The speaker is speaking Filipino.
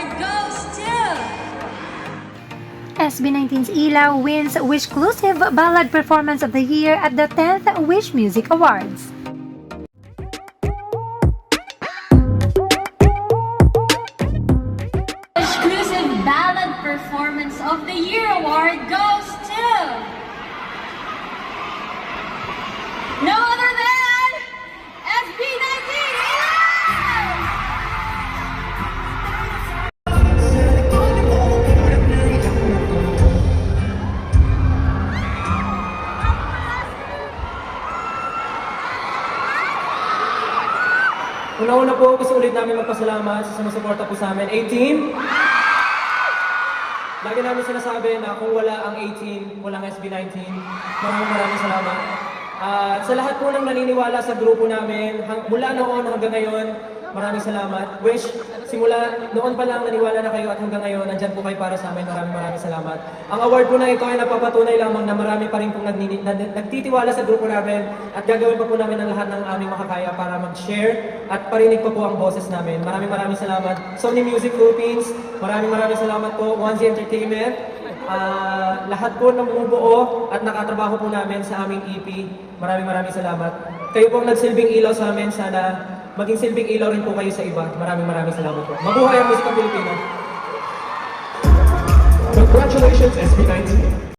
award goes to... SB19's Ilaw wins Wishclusive Ballad Performance of the Year at the 10th Wish Music Awards. Exclusive Ballad Performance of the Year award goes to... no other than SB19 Ilaw! Una-una po, gusto ulit namin magpasalamat sa sumusuporta po sa amin. 18! Lagi namin sinasabi na kung wala ang 18, walang SB19. Maraming salamat. Sa lahat po ng naniniwala sa grupo namin, mula noon hanggang ngayon, maraming salamat. Wish, simula noon pa lang naniwala na kayo at hanggang ngayon, nandyan po kayo para sa amin. Maraming salamat. Ang award po na ito ay napapatunay lamang na marami pa rin pong nagtitiwala sa grupo namin at gagawin pa po namin ang lahat ng aming makakaya para mag-share at parinig pa po ang boses namin. Maraming salamat. Sony Music Philippines, maraming salamat po. Onesie Entertainment, lahat po ng bumubuo at nakatrabaho po namin sa aming EP. Maraming salamat. Kayo po ang nagsilbing ilaw sa amin. Sana maging silbing ilaw rin po kayo sa iba. Maraming salamat po. Mabuhay ang musikang Pilipino! Congratulations, SB19!